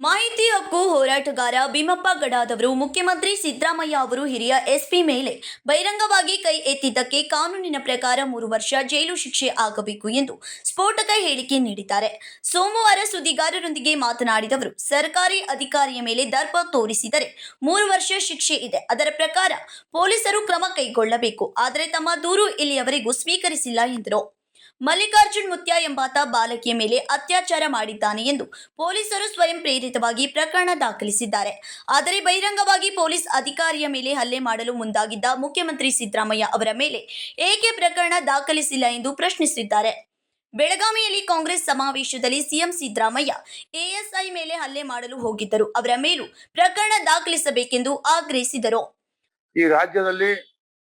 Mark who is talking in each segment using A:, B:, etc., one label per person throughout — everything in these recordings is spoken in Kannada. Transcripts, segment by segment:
A: ಮಾಹಿತಿ ಹಕ್ಕು ಹೋರಾಟಗಾರ ಭೀಮಪ್ಪ ಗಡಾದವರು ಮುಖ್ಯಮಂತ್ರಿ ಸಿದ್ದರಾಮಯ್ಯ ಅವರು ಹಿರಿಯ ಎಸ್ಪಿ ಮೇಲೆ ಬಹಿರಂಗವಾಗಿ ಕೈ ಎತ್ತಿದ್ದಕ್ಕೆ ಕಾನೂನಿನ ಪ್ರಕಾರ 3 ವರ್ಷ ಜೈಲು ಶಿಕ್ಷೆ ಆಗಬೇಕು ಎಂದು ಸ್ಫೋಟಕ ಹೇಳಿಕೆ ನೀಡಿದ್ದಾರೆ. ಸೋಮವಾರ ಸುದ್ದಿಗಾರರೊಂದಿಗೆ ಮಾತನಾಡಿದವರು, ಸರ್ಕಾರಿ ಅಧಿಕಾರಿಯ ಮೇಲೆ ದರ್ಪ ತೋರಿಸಿದರೆ 3 ವರ್ಷ ಶಿಕ್ಷೆ ಇದೆ. ಅದರ ಪ್ರಕಾರ ಪೊಲೀಸರು ಕ್ರಮ ಕೈಗೊಳ್ಳಬೇಕು. ಆದರೆ ತಮ್ಮ ದೂರು ಇಲ್ಲಿಯವರೆಗೂ ಸ್ವೀಕರಿಸಿಲ್ಲ ಎಂದರು. ಮಲ್ಲಿಕಾರ್ಜುನ್ ಮುತ್ಯ ಎಂಬಾತ ಬಾಲಕಿಯ ಮೇಲೆ ಅತ್ಯಾಚಾರ ಮಾಡಿದ್ದಾನೆ ಎಂದು ಪೊಲೀಸರು ಸ್ವಯಂ ಪ್ರೇರಿತವಾಗಿ ಪ್ರಕರಣ ದಾಖಲಿಸಿದ್ದಾರೆ. ಆದರೆ ಬಹಿರಂಗವಾಗಿ ಪೊಲೀಸ್ ಅಧಿಕಾರಿಯ ಮೇಲೆ ಹಲ್ಲೆ ಮಾಡಲು ಮುಂದಾಗಿದ್ದ ಮುಖ್ಯಮಂತ್ರಿ ಸಿದ್ದರಾಮಯ್ಯ ಅವರ ಮೇಲೆ ಏಕೆ ಪ್ರಕರಣ ದಾಖಲಿಸಿಲ್ಲ ಎಂದು ಪ್ರಶ್ನಿಸಿದ್ದಾರೆ. ಬೆಳಗಾವಿಯಲ್ಲಿ ಕಾಂಗ್ರೆಸ್ ಸಮಾವೇಶದಲ್ಲಿ ಸಿಎಂ ಸಿದ್ದರಾಮಯ್ಯ ಎಎಸ್ಐ ಮೇಲೆ ಹಲ್ಲೆ ಮಾಡಲು ಹೋಗಿದ್ದರು. ಅವರ ಮೇಲೂ ಪ್ರಕರಣ ದಾಖಲಿಸಬೇಕೆಂದು ಆಗ್ರಹಿಸಿದರು.
B: ಈ ರಾಜ್ಯದಲ್ಲಿ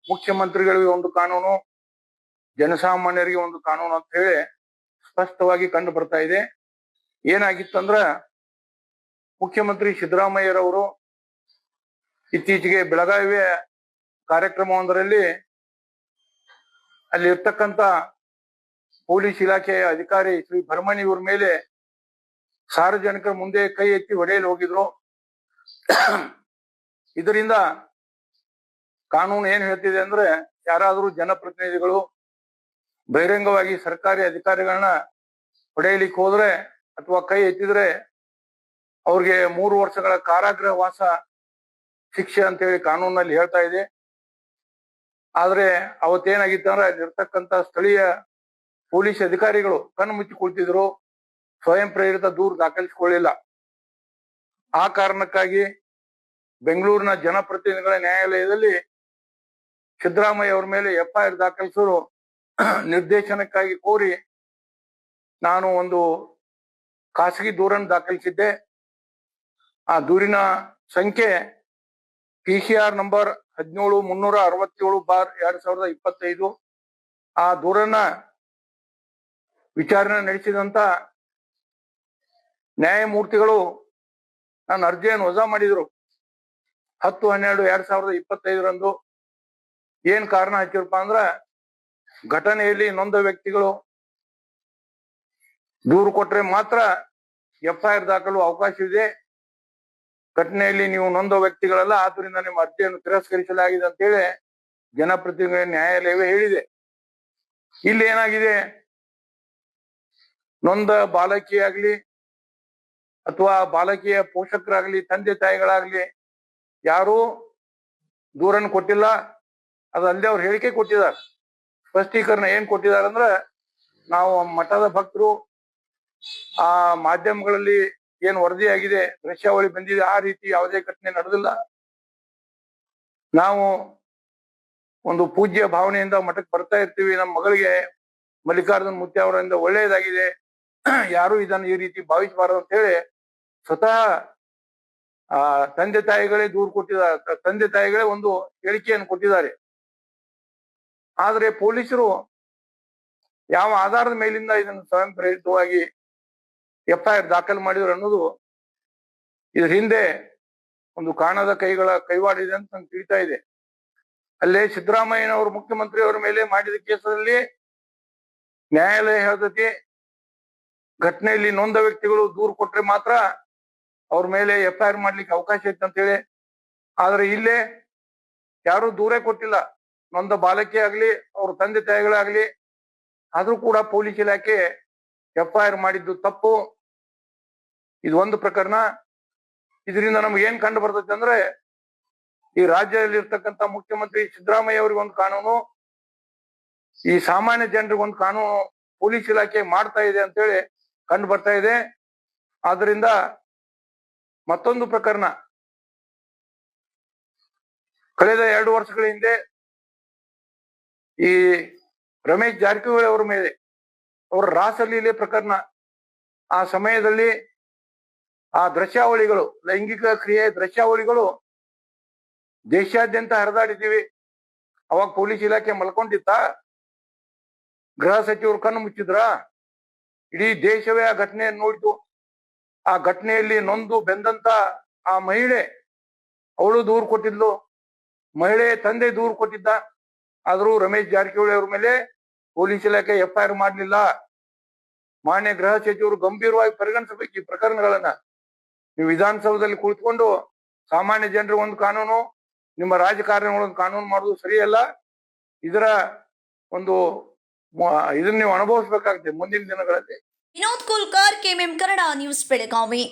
B: ಮುಖ್ಯಮಂತ್ರಿಗಳಿಗೆ ಒಂದು ಕಾನೂನು, ಜನಸಾಮಾನ್ಯರಿಗೆ ಒಂದು ಕಾನೂನು ಅಂತ ಹೇಳಿ ಸ್ಪಷ್ಟವಾಗಿ ಕಂಡು ಬರ್ತಾ ಇದೆ. ಏನಾಗಿತ್ತಂದ್ರ, ಮುಖ್ಯಮಂತ್ರಿ ಸಿದ್ದರಾಮಯ್ಯರವರು ಇತ್ತೀಚೆಗೆ ಬೆಳಗಾವಿಯ ಕಾರ್ಯಕ್ರಮವೊಂದರಲ್ಲಿ ಅಲ್ಲಿ ಇರ್ತಕ್ಕಂಥ ಪೊಲೀಸ್ ಇಲಾಖೆಯ ಅಧಿಕಾರಿ ಶ್ರೀ ಭರಮಣಿ ಇವರ ಮೇಲೆ ಸಾರ್ವಜನಿಕರ ಮುಂದೆ ಕೈ ಎತ್ತಿ ಹೊಡೆಯಲು ಹೋಗಿದ್ರು. ಇದರಿಂದ ಕಾನೂನು ಏನ್ ಹೇಳ್ತಿದೆ ಅಂದ್ರೆ, ಯಾರಾದರೂ ಜನಪ್ರತಿನಿಧಿಗಳು ಬಹಿರಂಗವಾಗಿ ಸರ್ಕಾರಿ ಅಧಿಕಾರಿಗಳನ್ನ ಹೊಡೆಯಲಿಕ್ಕೆ ಹೋದ್ರೆ ಅಥವಾ ಕೈ ಎತ್ತಿದ್ರೆ ಅವ್ರಿಗೆ 3 ವರ್ಷಗಳ ಕಾರಾಗೃಹ ವಾಸ ಶಿಕ್ಷೆ ಅಂತ ಹೇಳಿ ಕಾನೂನಲ್ಲಿ ಹೇಳ್ತಾ ಇದೆ. ಆದ್ರೆ ಅವತ್ತೇನಾಗಿತ್ತು ಅಂದ್ರೆ, ಅಲ್ಲಿರ್ತಕ್ಕಂಥ ಸ್ಥಳೀಯ ಪೊಲೀಸ್ ಅಧಿಕಾರಿಗಳು ಕಣ್ಣು ಮುಚ್ಚಿ ಕುಳಿತಿದ್ರು, ಸ್ವಯಂ ಪ್ರೇರಿತ ದೂರು ದಾಖಲಿಸಿಕೊಳ್ಳಿಲ್ಲ. ಆ ಕಾರಣಕ್ಕಾಗಿ ಬೆಂಗಳೂರಿನ ಜನಪ್ರತಿನಿಧಿಗಳ ನ್ಯಾಯಾಲಯದಲ್ಲಿ ಸಿದ್ದರಾಮಯ್ಯ ಅವರ ಮೇಲೆ FIR ದಾಖಲಿಸಲು ನಿರ್ದೇಶನಕ್ಕಾಗಿ ಕೋರಿ ನಾನು ಒಂದು ಖಾಸಗಿ ದೂರನ್ನು ದಾಖಲಿಸಿದ್ದೆ. ಆ ದೂರಿನ ಸಂಖ್ಯೆ PCR ನಂಬರ್ 17367/2025. ಆ ದೂರನ್ನ ವಿಚಾರಣೆ ನಡೆಸಿದಂತ ನ್ಯಾಯಮೂರ್ತಿಗಳು ನನ್ನ ಅರ್ಜಿಯನ್ನು ವಜಾ ಮಾಡಿದ್ರು. 10/12/2025 ಏನ್ ಕಾರಣ ಹಚ್ಚಿರಪ್ಪ ಅಂದ್ರ, ಘಟನೆಯಲ್ಲಿ ನೊಂದ ವ್ಯಕ್ತಿಗಳು ದೂರು ಕೊಟ್ರೆ ಮಾತ್ರ FIR ದಾಖಲು ಅವಕಾಶವಿದೆ. ಘಟನೆಯಲ್ಲಿ ನೀವು ನೊಂದ ವ್ಯಕ್ತಿಗಳಲ್ಲ, ಆದ್ರಿಂದ ನಿಮ್ಮ ಅರ್ಜಿಯನ್ನು ತಿರಸ್ಕರಿಸಲಾಗಿದೆ ಅಂತ ಹೇಳಿ ಜನಪ್ರತಿನಿಧಿಗಳ ನ್ಯಾಯಾಲಯವೇ ಹೇಳಿದೆ. ಇಲ್ಲಿ ಏನಾಗಿದೆ, ನೊಂದ ಬಾಲಕಿಯಾಗ್ಲಿ ಅಥವಾ ಬಾಲಕಿಯ ಪೋಷಕರಾಗ್ಲಿ, ತಂದೆ ತಾಯಿಗಳಾಗ್ಲಿ ಯಾರೂ ದೂರನ್ನು ಕೊಟ್ಟಿಲ್ಲ. ಅದಲ್ಲದೆ ಅವ್ರು ಹೇಳಿಕೆ ಕೊಟ್ಟಿದ್ದಾರೆ, ಸ್ಪಷ್ಟೀಕರಣ ಏನ್ ಕೊಟ್ಟಿದ್ದಾರೆ ಅಂದ್ರೆ, ನಾವು ಮಠದ ಭಕ್ತರು, ಆ ಮಾಧ್ಯಮಗಳಲ್ಲಿ ಏನ್ ವರದಿಯಾಗಿದೆ, ದೃಶ್ಯಾವಳಿ ಬಂದಿದೆ, ಆ ರೀತಿ ಯಾವುದೇ ಘಟನೆ ನಡೆದಿಲ್ಲ. ನಾವು ಒಂದು ಪೂಜ್ಯ ಭಾವನೆಯಿಂದ ಮಠಕ್ಕೆ ಬರ್ತಾ ಇರ್ತೀವಿ. ನಮ್ಮ ಮಗಳಿಗೆ ಮಲ್ಲಿಕಾರ್ಜುನ್ ಮುತ್ಯ ಅವರಿಂದ ಒಳ್ಳೆಯದಾಗಿದೆ, ಯಾರು ಇದನ್ನು ಈ ರೀತಿ ಭಾವಿಸಬಾರದು ಅಂತ ಹೇಳಿ ಸ್ವತಃ ತಂದೆ ತಾಯಿಗಳೇ ದೂರು ಕೊಟ್ಟಿದ್ದಾರೆ, ತಂದೆ ತಾಯಿಗಳೇ ಒಂದು ಹೇಳಿಕೆಯನ್ನು ಕೊಟ್ಟಿದ್ದಾರೆ. ಆದ್ರೆ ಪೊಲೀಸರು ಯಾವ ಆಧಾರದ ಮೇಲಿಂದ ಇದನ್ನು ಸ್ವಯಂ ಪ್ರೇರಿತವಾಗಿ FIR ದಾಖಲು ಮಾಡಿದ್ರು ಅನ್ನೋದು ಇದ್ರ ಹಿಂದೆ ಒಂದು ಕಾಣದ ಕೈಗಳ ಕೈವಾಡ ಇದೆ ಅಂತ ನಂಗೆ ತಿಳಿತಾ ಇದೆ. ಅಲ್ಲೇ ಸಿದ್ದರಾಮಯ್ಯನವರು ಮುಖ್ಯಮಂತ್ರಿ ಅವರ ಮೇಲೆ ಮಾಡಿದ ಕೇಸಲ್ಲಿ ನ್ಯಾಯಾಲಯ ಹೇಳ್ತತಿ, ಘಟನೆಯಲ್ಲಿ ನೊಂದ ವ್ಯಕ್ತಿಗಳು ದೂರು ಕೊಟ್ರೆ ಮಾತ್ರ ಅವ್ರ ಮೇಲೆ FIR ಮಾಡ್ಲಿಕ್ಕೆ ಅವಕಾಶ ಇತ್ತು ಅಂತ ಹೇಳಿ. ಆದ್ರೆ ಇಲ್ಲೇ ಯಾರು ದೂರೇ ಕೊಟ್ಟಿಲ್ಲ, ನೊಂದ ಬಾಲಕಿ ಆಗ್ಲಿ ಅವ್ರ ತಂದೆ ತಾಯಿಗಳಾಗ್ಲಿ. ಆದ್ರೂ ಕೂಡ ಪೊಲೀಸ್ ಇಲಾಖೆ FIR ಮಾಡಿದ್ದು ತಪ್ಪು. ಇದು ಒಂದು ಪ್ರಕರಣ. ಇದರಿಂದ ನಮ್ಗೆ ಏನ್ ಕಂಡು ಬರ್ತೈತೆ ಅಂದ್ರೆ, ಈ ರಾಜ್ಯದಲ್ಲಿ ಇರ್ತಕ್ಕಂಥ ಮುಖ್ಯಮಂತ್ರಿ ಸಿದ್ದರಾಮಯ್ಯ ಅವ್ರಿಗೆ ಒಂದು ಕಾನೂನು, ಈ ಸಾಮಾನ್ಯ ಜನರಿಗೆ ಒಂದು ಕಾನೂನು ಪೊಲೀಸ್ ಇಲಾಖೆ ಮಾಡ್ತಾ ಇದೆ ಅಂತೇಳಿ ಕಂಡು ಬರ್ತಾ ಇದೆ. ಆದ್ರಿಂದ ಮತ್ತೊಂದು ಪ್ರಕರಣ, ಕಳೆದ 2 ವರ್ಷಗಳ ಹಿಂದೆ ಈ ರಮೇಶ್ ಜಾರಕಿಹೊಳಿ ಅವರ ಮೇಲೆ ಅವರ ರಾಸಲೀಲೆ ಪ್ರಕರಣ, ಆ ಸಮಯದಲ್ಲಿ ಆ ದೃಶ್ಯಾವಳಿಗಳು, ಲೈಂಗಿಕ ಕ್ರಿಯೆ ದೃಶ್ಯಾವಳಿಗಳು ದೇಶಾದ್ಯಂತ ಹರಿದಾಡಿದ್ದೀವಿ. ಅವಾಗ ಪೊಲೀಸ್ ಇಲಾಖೆ ಮಲ್ಕೊಂಡಿತ್ತ? ಗೃಹ ಸಚಿವರು ಕಣ್ಣು ಮುಚ್ಚಿದ್ರ? ಇಡೀ ದೇಶವೇ ಆ ಘಟನೆಯನ್ನು ನೋಡಿತು. ಆ ಘಟನೆಯಲ್ಲಿ ನೊಂದು ಬೆಂದಂತ ಆ ಮಹಿಳೆ, ಅವಳು ದೂರು ಕೊಟ್ಟಿದ್ಲು, ಮಹಿಳೆ ತಂದೆ ದೂರು ಕೊಟ್ಟಿದ್ದ. ಆದ್ರೂ ರಮೇಶ್ ಜಾರಕಿಹೊಳಿ ಅವ್ರ ಮೇಲೆ ಪೊಲೀಸ್ ಇಲಾಖೆ FIR ಮಾಡಲಿಲ್ಲ. ಮಾನ್ಯ ಗೃಹ ಸಚಿವರು ಗಂಭೀರವಾಗಿ ಪರಿಗಣಿಸಬೇಕು ಈ ಪ್ರಕರಣಗಳನ್ನ. ನೀವು ವಿಧಾನಸೌಧದಲ್ಲಿ ಕುಳಿತುಕೊಂಡು ಸಾಮಾನ್ಯ ಜನರಿಗೆ ಒಂದು ಕಾನೂನು, ನಿಮ್ಮ ರಾಜಕಾರಣಿಗಳೊಂದು ಕಾನೂನು ಮಾಡೋದು ಸರಿಯಲ್ಲ. ಇದರ ಒಂದು ಇದನ್ನ ನೀವು ಅನುಭವಿಸ್ಬೇಕಾಗ್ತದೆ ಮುಂದಿನ ದಿನಗಳಲ್ಲಿ.
A: Vinod Kolkar, KMM Kannada news, Belagavi.